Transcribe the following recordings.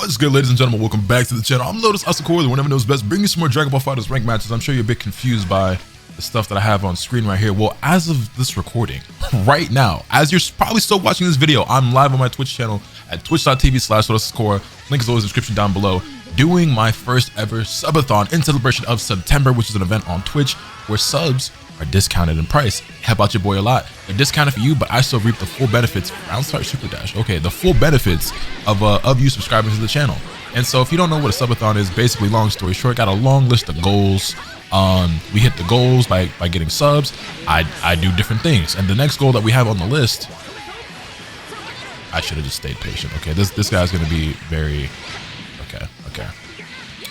What's good, ladies and gentlemen? Welcome back to the channel. I'm LotusAsakura, the one who knows best, bringing you some more Dragon Ball FighterZ ranked matches. I'm sure you're a bit confused by the stuff that I have on screen right here. Well, as of this recording, right now, as you're probably still watching this video, I'm live on my Twitch channel at twitch.tv/LotusAsakura. Link is always in the description down below. Doing my first ever Sub-a-thon in celebration of September, which is an event on Twitch where subs are discounted in price. Help out your boy a lot. They're discounted for you, but I still reap the full benefits. Roundstar Super Dash. Okay, the full benefits of you subscribing to the channel. And so if you don't know what a Sub-a-thon is, basically, long story short, got a long list of goals. We hit the goals by getting subs. I do different things. And the next goal that we have on the list, I should have just stayed patient. Okay, this guy's gonna be very okay.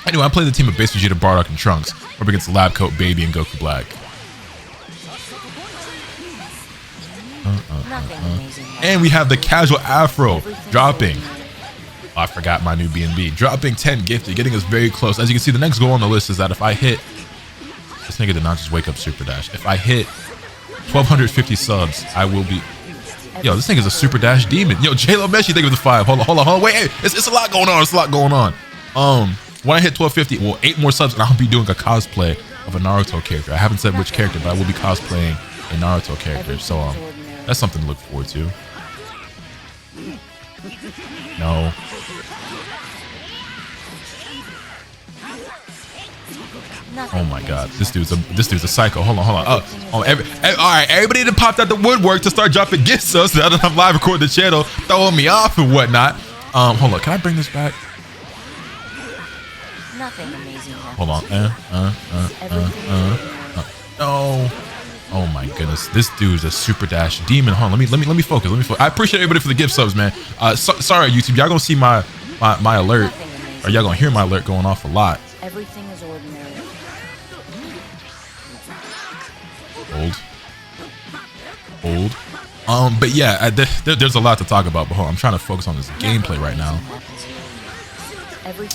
Anyway, I play the team of Base Vegeta, Bardock, and Trunks. We're up against Lab Coat, Baby, and Goku Black. And we have the casual Afro dropping. Oh, I forgot my new B&B. Dropping 10 gifted, getting us very close. As you can see, the next goal on the list is that if I hit... This nigga did not just wake up Super Dash. If I hit 1,250 subs, I will be... Yo, this thing is a Super Dash demon. Yo, J-Lo Meshi, thank you for the 5. Hold on. Wait, hey, it's a lot going on. When I hit 1,250, well, 8 more subs, and I'll be doing a cosplay of a Naruto character. I haven't said which character, but I will be cosplaying a Naruto character. So, that's something to look forward to. No. Oh my god, this dude's a psycho. Hold on. All right, everybody that popped out the woodwork to start dropping gifts so that I'm live recording the channel, throwing me off and whatnot. Hold on, can I bring this back? Nothing amazing. Hold on. No. Oh my goodness, this dude's a Super Dash demon. Hold on, let me focus. I appreciate everybody for the gift subs, man. Sorry YouTube, y'all gonna see my alert, or y'all gonna hear my alert going off a lot. Everything is ordinary. Hold. But yeah, there's a lot to talk about. But hold on, I'm trying to focus on this gameplay right now.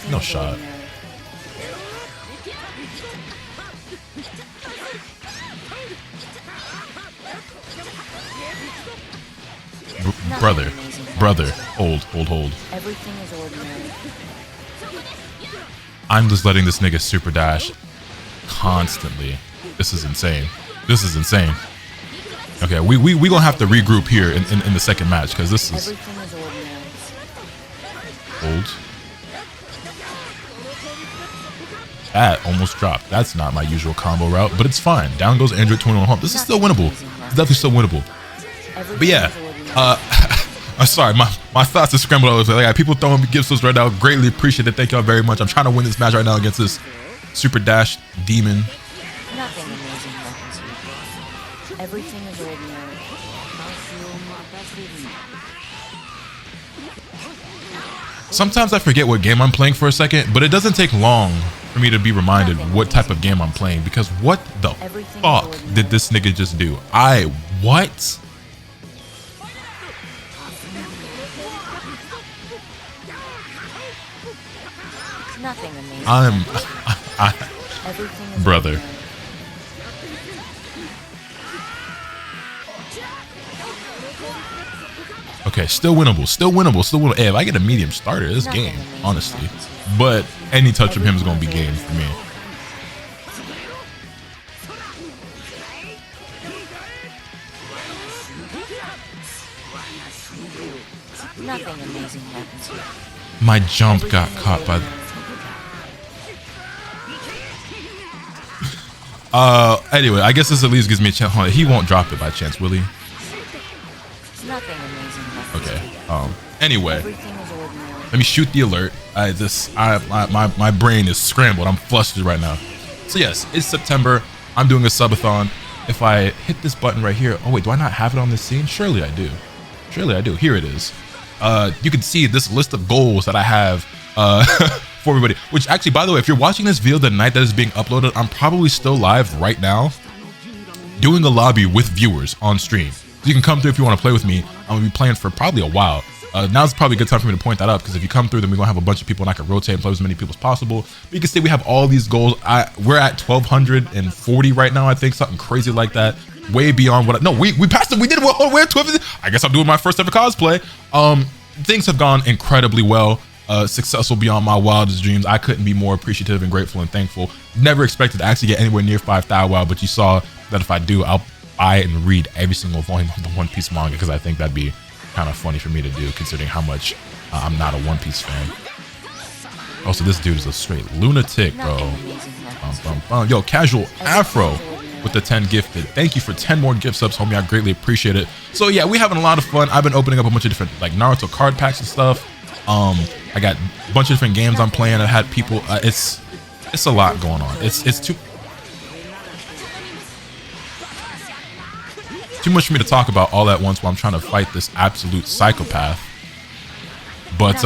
No shot. Brother, hold. Everything is ordinary. I'm just letting this nigga Super Dash constantly. This is insane. Okay, we gonna have to regroup here in the second match because this is... Everything is ordinary. Hold. That almost dropped. That's not my usual combo route, but it's fine. Down goes Android 21 home. This is still winnable. It's definitely still winnable. But yeah, I'm sorry, my thoughts are scrambled all over. Like, people throwing me gifts right now. Greatly appreciate it. Thank y'all very much. I'm trying to win this match right now against this Super Dash demon. Nothing amazing happens here. Everything is ordinary. Sometimes I forget what game I'm playing for a second, but it doesn't take long for me to be reminded what type of game I'm playing, because what the fuck did this nigga just do? What? Nothing amazing. Everything is brother. ordinary. Okay, still winnable. Hey, if I get a medium starter, this game, honestly. But any touch from him is gonna be game for me. Nothing amazing happens here. My jump got caught by... Anyway, I guess this at least gives me a chance. He won't drop it by chance, will he? Nothing amazing happens. Okay. Anyway, Everything is ordinary. let me shoot the alert. My brain is scrambled. I'm flustered right now. So yes, it's September. I'm doing a subathon. If I hit this button right here... Oh wait, do I not have it on this scene? Surely I do. Here it is. You can see this list of goals that I have for everybody. Which actually, by the way, if you're watching this video the night that is being uploaded, I'm probably still live right now doing a lobby with viewers on stream. So you can come through if you want to play with me. I'm gonna be playing for probably a while. Now's probably a good time for me to point that out, because if you come through, then we're gonna have a bunch of people and I can rotate and play with as many people as possible. But you can see we have all these goals. We're at 1,240 right now, I think, something crazy like that. Way beyond what we passed it. We did it. We're 12. I guess I'm doing my first ever cosplay. Things have gone incredibly well. successful beyond my wildest dreams. I couldn't be more appreciative and grateful and thankful. Never expected to actually get anywhere near 5,000 WoW, but you saw that if I do, I'll buy and read every single volume of the One Piece manga, because I think that'd be kind of funny for me to do, considering how much I'm not a One Piece fan. Also, this dude is a straight lunatic, bro. Yo, Casual Afro with the 10 gifted. Thank you for 10 more gift subs, homie. I greatly appreciate it. So yeah, we're having a lot of fun. I've been opening up a bunch of different like Naruto card packs and stuff. I got a bunch of different games I'm playing. I had people. It's a lot going on. It's too much for me to talk about all at once while I'm trying to fight this absolute psychopath. But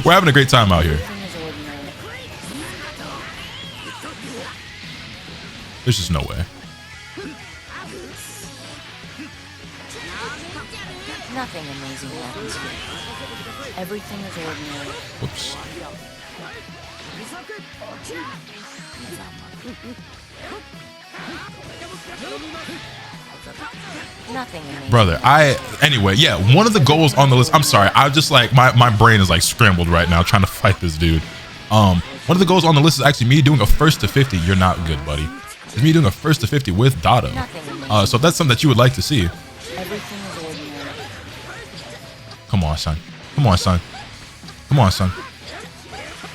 we're having a great time out here. There's just no way. Nothing amazing happens here. Everything is ordinary. Whoops. Nothing amazing. Brother, anyway, yeah, one of the goals on the list, I'm sorry, I just like, my brain is like scrambled right now trying to fight this dude. One of the goals on the list is actually me doing a first to 50. You're not good, buddy. It's me doing a first to 50 with Dotto. So if that's something that you would like to see. Everything is ordinary. Come on, son. Come on, son. Come on, son.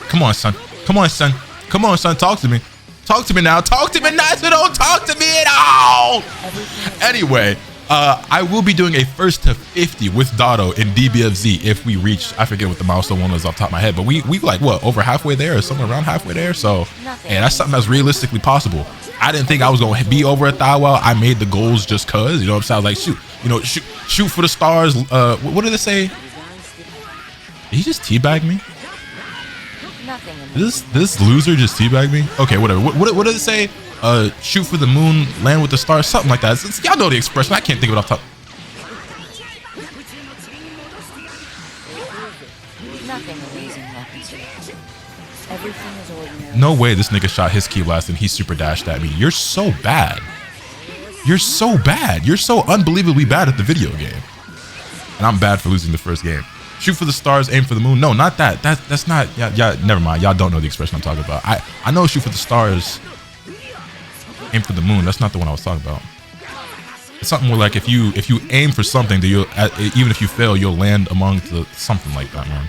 Come on, son. Come on, son. Come on, son. Talk to me. Talk to me now. Talk to me now. So don't talk to me at all. Anyway, I will be doing a first to 50 with Dotto in DBFZ if we reach, I forget what the milestone one is off the top of my head, but we like what, over halfway there or somewhere around halfway there. So, hey, that's something that's realistically possible. I didn't think I was going to be over 1,000. I made the goals just cause, you know what I'm saying? I was like, shoot, you know, shoot for the stars. What did it say? Did he just teabag me? This loser just teabagged me? Okay, whatever. What did it say? Shoot for the moon, land with the stars, something like that. Y'all know the expression. I can't think of it off top. Nothing amazing happens here. Everything is ordinary. No way this nigga shot his key blast and he super dashed at me. You're so bad. You're so bad. You're so unbelievably bad at the video game. And I'm bad for losing the first game. Shoot for the stars, aim for the moon. No, not that. That's not. Yeah, never mind. Y'all don't know the expression I'm talking about. I know shoot for the stars, aim for the moon. That's not the one I was talking about. It's something more like if you aim for something, that you'll, even if you fail, you'll land among the something like that, man.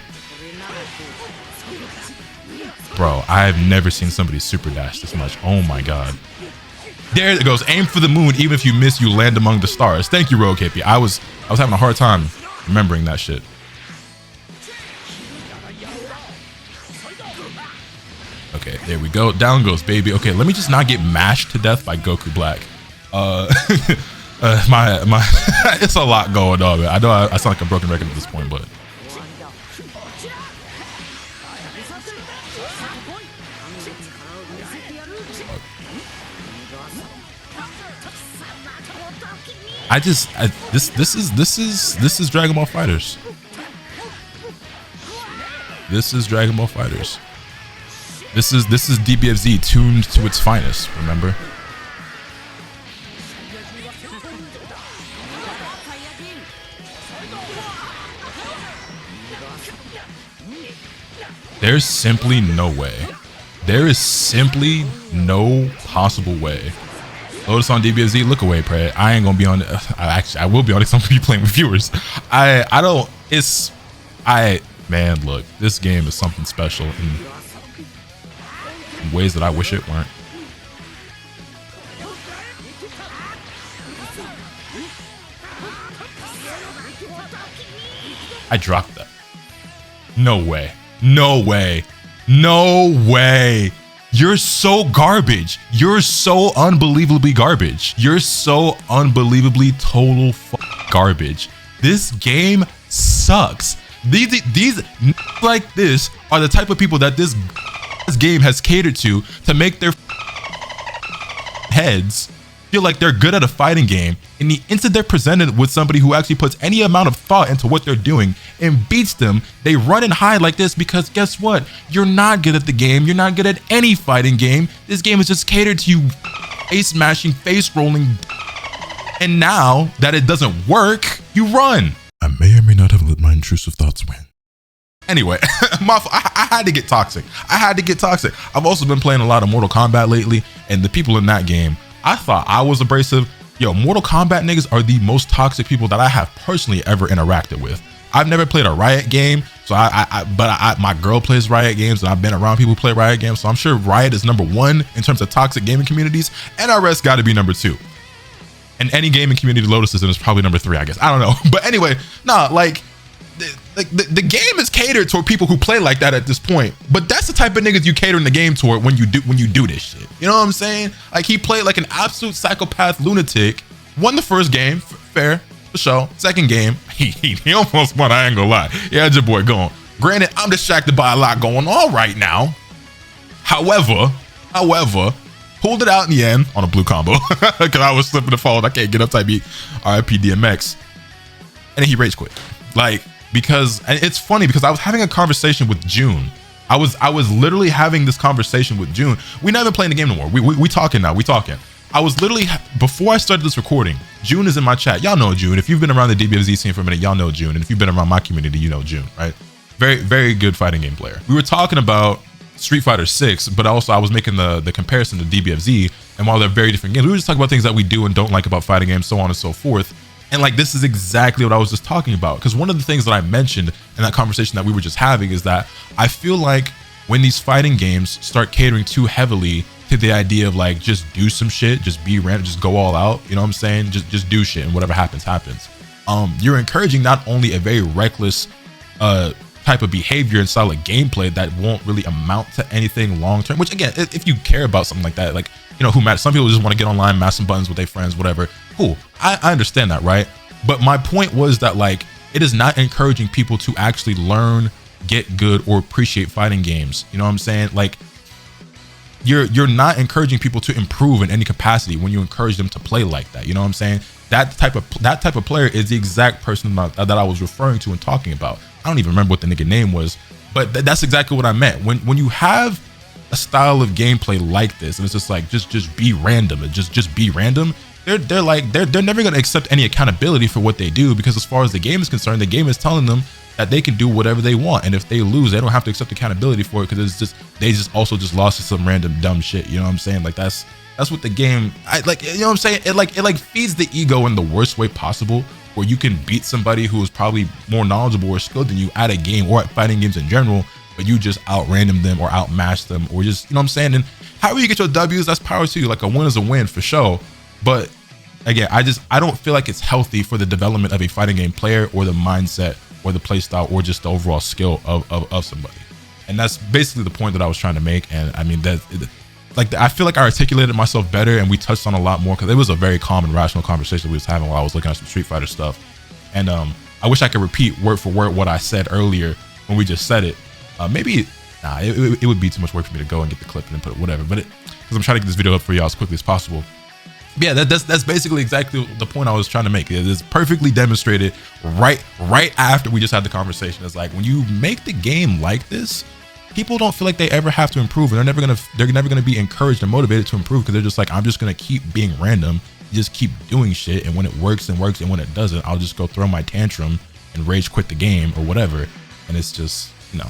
Bro, I've never seen somebody super dash this much. Oh my god. There it goes. Aim for the moon. Even if you miss, you land among the stars. Thank you, Rogue KP. I was having a hard time remembering that shit. Okay, there we go. Down goes, baby. Okay, let me just not get mashed to death by Goku Black. It's a lot going on, man. I know I sound like a broken record at this point, but this is Dragon Ball FighterZ. This is Dragon Ball FighterZ. This is DBFZ tuned to its finest, remember? There's simply no way. There is simply no possible way. Lotus on DBFZ, look away, Pray. I ain't gonna be on. I will be on it. I'm gonna be playing with viewers. Man, look, this game is something special in ways that I wish it weren't. I dropped that. No way. No way. No way. You're so garbage. You're so unbelievably garbage. You're so unbelievably total garbage. This game sucks. These like this are the type of people that this game has catered to make their heads feel like they're good at a fighting game. In the instant they're presented with somebody who actually puts any amount of thought into what they're doing and beats them, they run and hide like this because guess what? You're not good at the game. You're not good at any fighting game. This game is just catered to you face smashing, face rolling. And now that it doesn't work, you run. I may or may not have let my intrusive thoughts win. Anyway, I had to get toxic. I've also been playing a lot of Mortal Kombat lately, and the people in that game, I thought I was abrasive. Yo, Mortal Kombat niggas are the most toxic people that I have personally ever interacted with. I've never played a Riot game, so but my girl plays Riot games, and I've been around people who play Riot games, so I'm sure Riot is number 1 in terms of toxic gaming communities. NRS got to be number 2. And any gaming community Lotus is in is probably number 3, I guess. I don't know. But anyway, nah, like the game is catered toward people who play like that at this point. But that's the type of niggas you cater in the game toward when you do this shit. You know what I'm saying? Like, he played like an absolute psychopath lunatic. Won the first game, fair, for sure. Second game, he almost won. I ain't gonna lie. He had your boy going. Granted, I'm distracted by a lot going on right now. However, pulled it out in the end on a blue combo because I was slipping the fall. I can't get up type beat. RIP DMX, and then he rage quit. Like, because, and it's funny because I was having a conversation with June. I was literally having this conversation with June. We're not even playing the game no more. We talking now. We talking. I was literally, before I started this recording, June is in my chat. Y'all know June. If you've been around the DBFZ scene for a minute, y'all know June. And if you've been around my community, you know June, right? Very, very good fighting game player. We were talking about Street Fighter 6, but also I was making the comparison to DBFZ. And while they're very different games, we were just talking about things that we do and don't like about fighting games, so on and so forth. And like, this is exactly what I was just talking about. Because one of the things that I mentioned in that conversation that we were just having is that I feel like when these fighting games start catering too heavily to the idea of like, just do some shit, just be random, just go all out, you know what I'm saying? Just do shit, and whatever happens, happens. You're encouraging not only a very reckless type of behavior and style of gameplay that won't really amount to anything long term, which again, if you care about something like that, like, you know, who matters? Some people just want to get online, mash some buttons with their friends, whatever. Cool. I understand that, right? But my point was that, like, it is not encouraging people to actually learn, get good, or appreciate fighting games. You know what I'm saying? Like, you're not encouraging people to improve in any capacity when you encourage them to play like that. You know what I'm saying? That type of player is the exact person that I was referring to and talking about. I don't even remember what the nigga name was, but that's exactly what I meant. When you have a style of gameplay like this, and it's just like just be random and just be random, they're never gonna accept any accountability for what they do, because as far as the game is concerned, the game is telling them that they can do whatever they want, and if they lose, they don't have to accept accountability for it, because they also lost to some random dumb shit. You know what I'm saying? Like, that's what the game, you know what I'm saying? It like feeds the ego in the worst way possible, where you can beat somebody who is probably more knowledgeable or skilled than you at a game or at fighting games in general, but you just out random them or outmatch them, or just, you know what I'm saying? And however you get your W's, that's power to you. Like, a win is a win for sure. But again, I don't feel like it's healthy for the development of a fighting game player, or the mindset, or the play style, or just the overall skill of somebody. And that's basically the point that I was trying to make. And I mean, I feel like I articulated myself better, and we touched on a lot more, because it was a very calm and rational conversation we was having while I was looking at some Street Fighter stuff. And I wish I could repeat word for word what I said earlier when we just said it. It would be too much work for me to go and get the clip and put it, whatever. But because I'm trying to get this video up for y'all as quickly as possible. But yeah, that's basically exactly the point I was trying to make. It is perfectly demonstrated right after we just had the conversation. It's like, when you make the game like this, people don't feel like they ever have to improve, and they're never gonna be encouraged and motivated to improve, because they're just like, I'm just gonna keep being random, just keep doing shit, and when it works, and when it doesn't, I'll just go throw my tantrum and rage quit the game or whatever. And it's just, you know,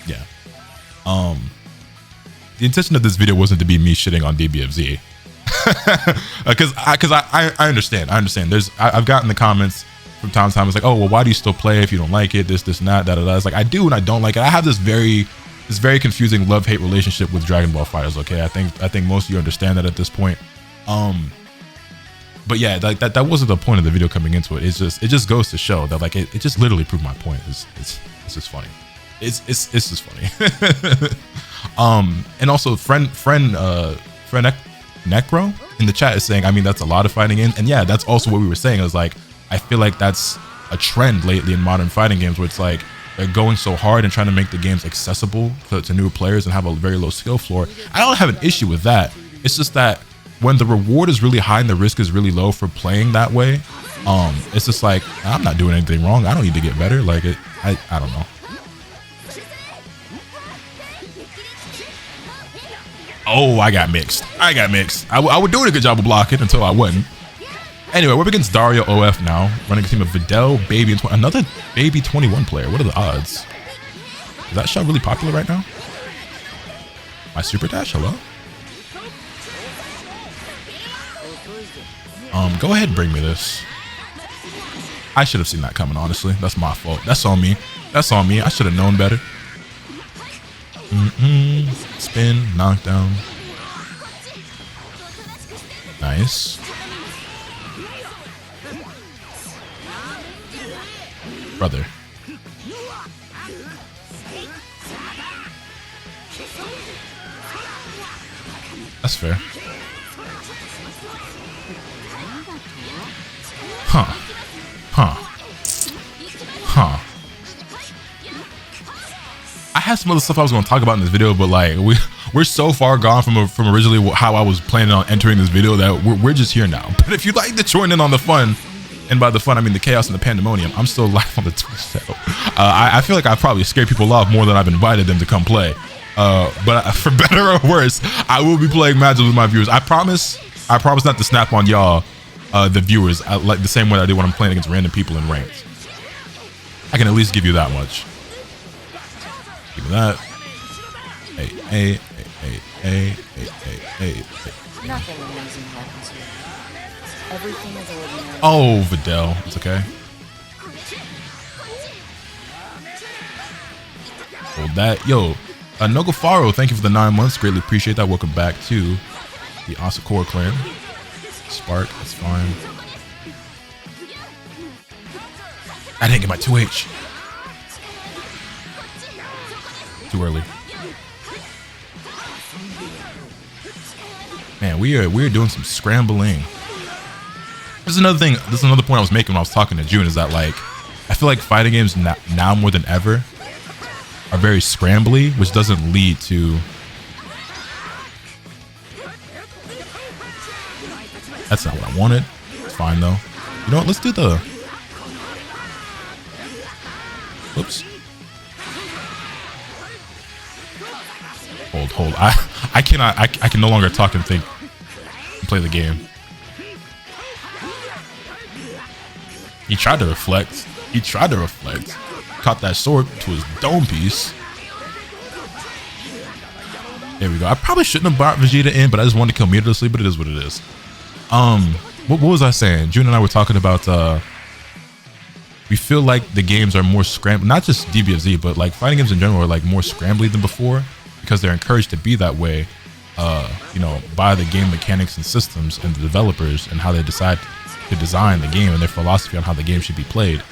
yeah. The intention of this video wasn't to be me shitting on DBFZ, because I understand. I've gotten the comments from time to time. It's like, oh, well, why do you still play if you don't like it? This and that, da da da. It's like, I do and I don't like it. I have this very confusing love-hate relationship with Dragon Ball FighterZ. Okay, I think most of you understand that at this point. But yeah, like that wasn't the point of the video coming into it. It just goes to show that, like, it just literally proved my point. It's just funny. It's just funny. And also friend Necro in the chat is saying, I mean, that's a lot of fighting games. And yeah, that's also what we were saying. It was like, I feel like that's a trend lately in modern fighting games, where it's like they're going so hard and trying to make the games accessible to new players and have a very low skill floor. I don't have an issue with that. It's just that when the reward is really high and the risk is really low for playing that way, it's just like, I'm not doing anything wrong. I don't need to get better. Like, I don't know. Oh, I got mixed. I was doing a good job of blocking until I wasn't. Anyway, we're against Dario OF now, running a team of Videl, Baby, and another Baby 21 player. What are the odds? Is that shot really popular right now? My super dash, hello? Go ahead and bring me this. I should have seen that coming, honestly. That's my fault. That's on me. That's on me. I should have known better. Spin, knockdown. Nice. Brother. That's fair. Huh. I had some other stuff I was going to talk about in this video, but like we're so far gone from originally how I was planning on entering this video that we're just here now. But if you'd like to join in on the fun, and by the fun I mean the chaos and the pandemonium, I'm still live on the Twitch channel. I feel like I probably scared people off more than I've invited them to come play. But for better or worse, I will be playing matches with my viewers. I promise not to snap on y'all, the viewers, like the same way I do when I'm playing against random people in ranked. I can at least give you that much. Give me that. Hey. Nothing amazing happens here. Everything is ordinary. Oh, Videl. It's okay. Hold that. Yo, Nogafaro, thank you for the 9 months. Greatly appreciate that. Welcome back to the Asakura clan. Spark, that's fine. I didn't get my 2H. Too early. Man, we are doing some scrambling. This is another thing. This is another point I was making when I was talking to June, is that like I feel like fighting games now more than ever are very scrambly, which doesn't lead to. That's not what I wanted. It's fine though. You know what? Let's do the. Oops. Hold. I cannot. I can no longer talk and think. And play the game. He tried to reflect. Caught that sword to his dome piece. There we go. I probably shouldn't have brought Vegeta in, but I just wanted to kill meterlessly, but it is what it is. What was I saying? June and I were talking about we feel like the games are more scrambled, not just DBFZ, but like fighting games in general are like more scrambly than before, because they're encouraged to be that way, you know, by the game mechanics and systems and the developers and how they decide to design the game and their philosophy on how the game should be played.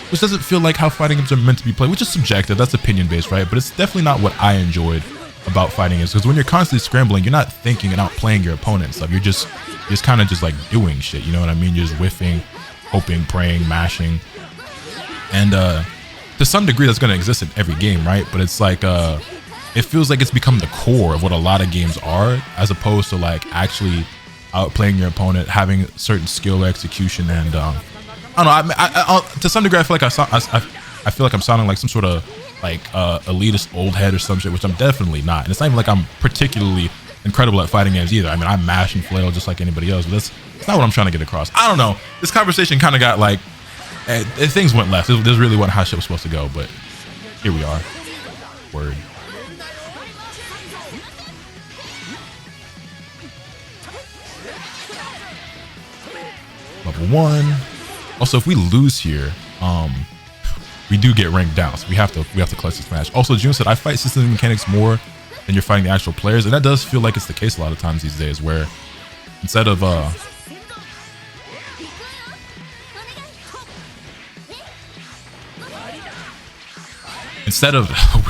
Which doesn't feel like how fighting games are meant to be played, which is subjective, that's opinion based, right? But it's definitely not what I enjoyed about fighting games, because when you're constantly scrambling, you're not thinking and outplaying your opponent and stuff. You're just kind of just like doing shit, you know what I mean? You're just whiffing, hoping, praying, mashing. And to some degree that's going to exist in every game, right? But it's like it feels like it's become the core of what a lot of games are, as opposed to like actually outplaying your opponent, having certain skill, execution, and I don't know. I to some degree, I feel like I'm sounding like some sort of like elitist old head or some shit, which I'm definitely not. And it's not even like I'm particularly incredible at fighting games either. I mean, I mash and flail just like anybody else, but that's not what I'm trying to get across. I don't know. This conversation kind of got like things went left. This really wasn't how shit was supposed to go, but here we are. Word. Level 1. Also, if we lose here, we do get ranked down, so we have to clutch this match. Also, June said I fight system mechanics more than you're fighting the actual players, and that does feel like it's the case a lot of times these days, where instead of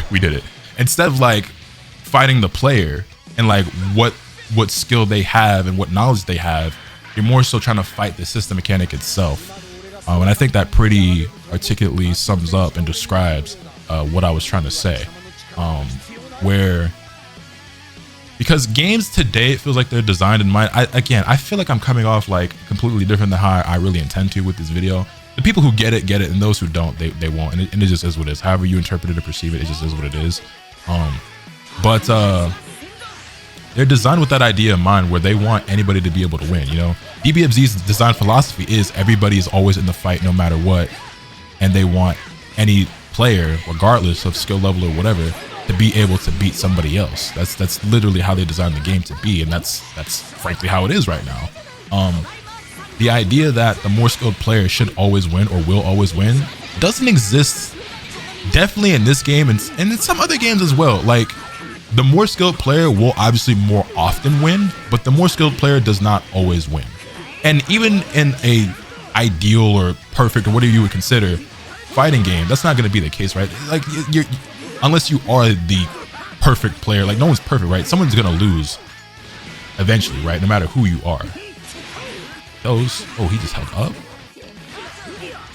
we did it. Instead of like fighting the player and like what skill they have and what knowledge they have, you're more so trying to fight the system mechanic itself. And I think that pretty articulately sums up and describes what I was trying to say. Because games today, it feels like they're designed in mind. I feel like I'm coming off like completely different than how I really intend to with this video. The people who get it, and those who don't, they won't. And it just is what it is. However you interpret it or perceive it, it just is what it is. But they're designed with that idea in mind, where they want anybody to be able to win, you know? DBFZ's design philosophy is everybody is always in the fight no matter what, and they want any player, regardless of skill level or whatever, to be able to beat somebody else. That's literally how they designed the game to be, and that's frankly how it is right now. The idea that the more skilled player should always win or will always win doesn't exist, definitely in this game and in some other games as well. Like, the more skilled player will obviously more often win, but the more skilled player does not always win. And even in a ideal or perfect or whatever you would consider fighting game, that's not going to be the case, right? Like, you're unless you are the perfect player, like no one's perfect, right? Someone's going to lose eventually, right? No matter who you are. Oh, he just held up.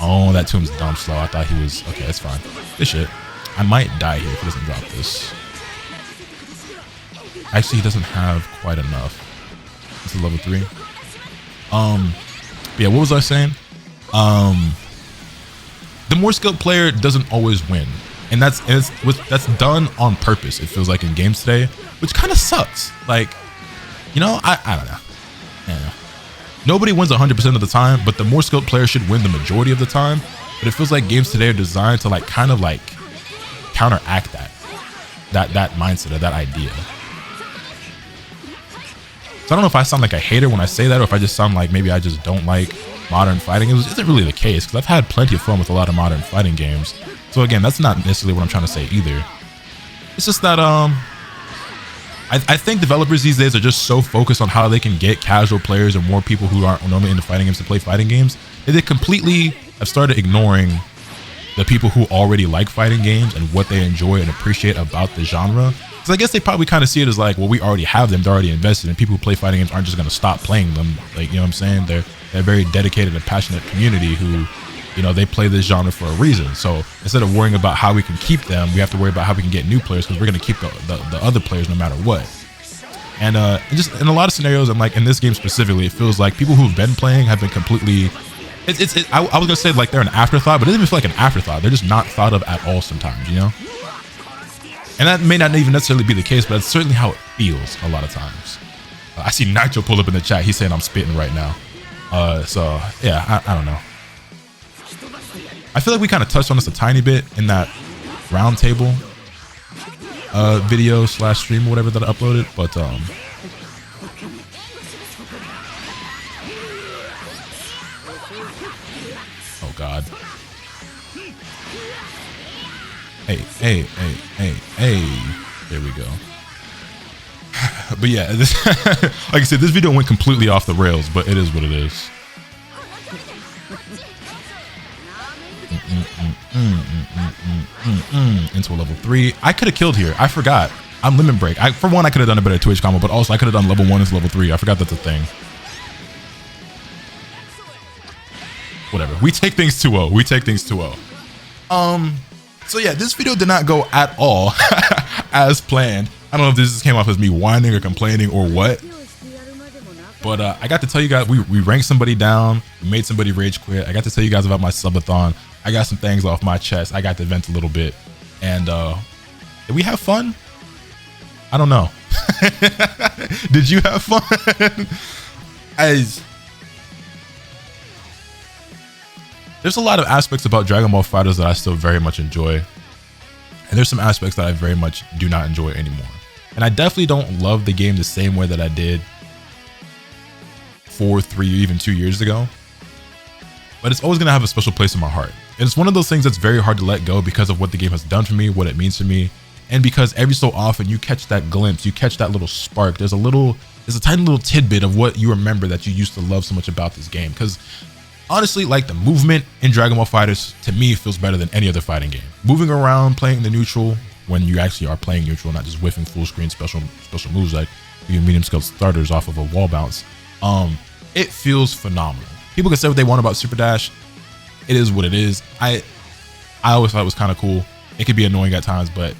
Oh, that tomb's dumb slow. I thought he was, okay, that's fine. This shit. I might die here if he doesn't drop this. Actually, he doesn't have quite enough. This is level 3. But yeah, what was I saying? The more skilled player doesn't always win. And that's done on purpose, it feels like, in games today, which kind of sucks. Like, you know, I don't know. Yeah. Nobody wins 100% of the time, but the more skilled player should win the majority of the time. But it feels like games today are designed to like kind of like counteract that mindset or that idea. So I don't know if I sound like a hater when I say that, or if I just sound like maybe I just don't like modern fighting. It isn't really the case, because I've had plenty of fun with a lot of modern fighting games. So again, that's not necessarily what I'm trying to say either. It's just that I think developers these days are just so focused on how they can get casual players or more people who aren't normally into fighting games to play fighting games, that they completely have started ignoring the people who already like fighting games and what they enjoy and appreciate about the genre. Because I guess they probably kind of see it as like, well, we already have them, they're already invested, and people who play fighting games aren't just going to stop playing them. Like, you know what I'm saying? They're a very dedicated and passionate community who, you know, they play this genre for a reason. So instead of worrying about how we can keep them, we have to worry about how we can get new players, because we're going to keep the other players no matter what. And just in a lot of scenarios, and like in this game specifically, it feels like people who've been playing have been completely, I was going to say like they're an afterthought, but it doesn't even feel like an afterthought. They're just not thought of at all sometimes, you know? And that may not even necessarily be the case, but that's certainly how it feels a lot of times. I see Nitro pull up in the chat. He's saying I'm spitting right now. So yeah, I don't know. I feel like we kind of touched on this a tiny bit in that roundtable video / stream or whatever that I uploaded, but oh god. Hey, there we go. But yeah, this like I said, this video went completely off the rails, but it is what it is. Into a level 3. I could have killed here. I forgot. I'm limit break. For one, I could have done a better 2H combo, but also I could have done level 1 into level 3. I forgot that's a thing. Whatever. We take things 2-0. We take things 2-0. So yeah, this video did not go at all as planned. I don't know if this just came off as me whining or complaining or what. But I got to tell you guys, we ranked somebody down, we made somebody rage quit. I got to tell you guys about my subathon. I got some things off my chest. I got to vent a little bit. And did we have fun? I don't know. Did you have fun? There's a lot of aspects about Dragon Ball FighterZ that I still very much enjoy. And there's some aspects that I very much do not enjoy anymore. And I definitely don't love the game the same way that I did 4, 3, even 2 years ago. But it's always going to have a special place in my heart. And it's one of those things that's very hard to let go because of what the game has done for me, what it means to me. And because every so often you catch that glimpse, you catch that little spark. There's a tiny little tidbit of what you remember that you used to love so much about this game. Because honestly, like, the movement in Dragon Ball FighterZ to me feels better than any other fighting game. Moving around, playing the neutral when you actually are playing neutral, not just whiffing full screen special moves like you medium scale starters off of a wall bounce. It feels phenomenal. People can say what they want about Super Dash. It is what it is. I always thought it was kind of cool. It could be annoying at times, but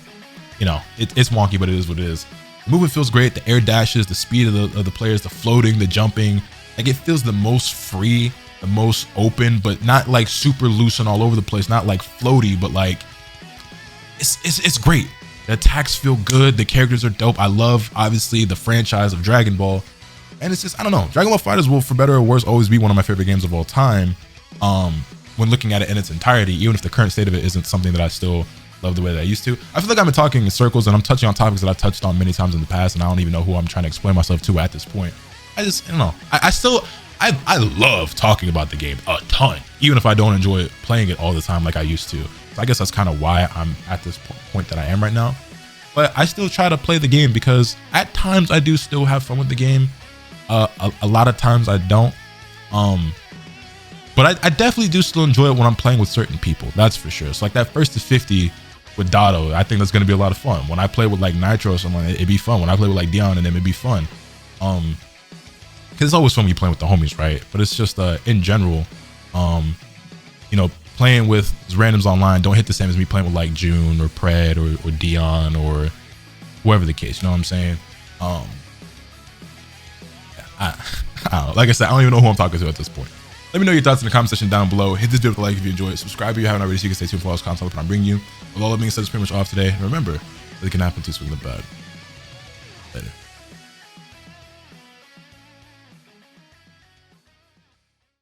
you know, it's wonky, but it is what it is. The movement feels great. The air dashes, the speed of the players, the floating, the jumping, like it feels the most free, the most open, but not like super loose and all over the place, not like floaty, but like it's great. The attacks feel good, the characters are dope. I love, obviously, the franchise of Dragon Ball, and it's just, I don't know, Dragon Ball FighterZ will, for better or worse, always be one of my favorite games of all time. when looking at it in its entirety, even if the current state of it isn't something that I still love the way that I used to. I feel like I've been talking in circles and I'm touching on topics that I've touched on many times in the past, and I don't even know who I'm trying to explain myself to at this point. I don't know. I love talking about the game a ton, even if I don't enjoy playing it all the time like I used to. So I guess that's kind of why I'm at this point that I am right now. But I still try to play the game because at times I do still have fun with the game. A lot of times I don't. But I definitely do still enjoy it when I'm playing with certain people. That's for sure. So like that first to 50 with Dotto, I think that's going to be a lot of fun. When I play with like Nitro or something, it'd be fun. When I play with like Dion and them, it'd be fun. Because it's always fun when you playing with the homies, right? But it's just in general, you know, playing with randoms online don't hit the same as me playing with like June or Pred or Dion or whoever the case. You know what I'm saying? I don't know. Like I said, I don't even know who I'm talking to at this point. Let me know your thoughts in the comment section down below. Hit this video with a like if you enjoyed it. Subscribe if you haven't already so you can stay tuned for all this content that I'm bringing you. With all that being said, it's pretty much off today. And remember, it can happen to swing the bad. Later.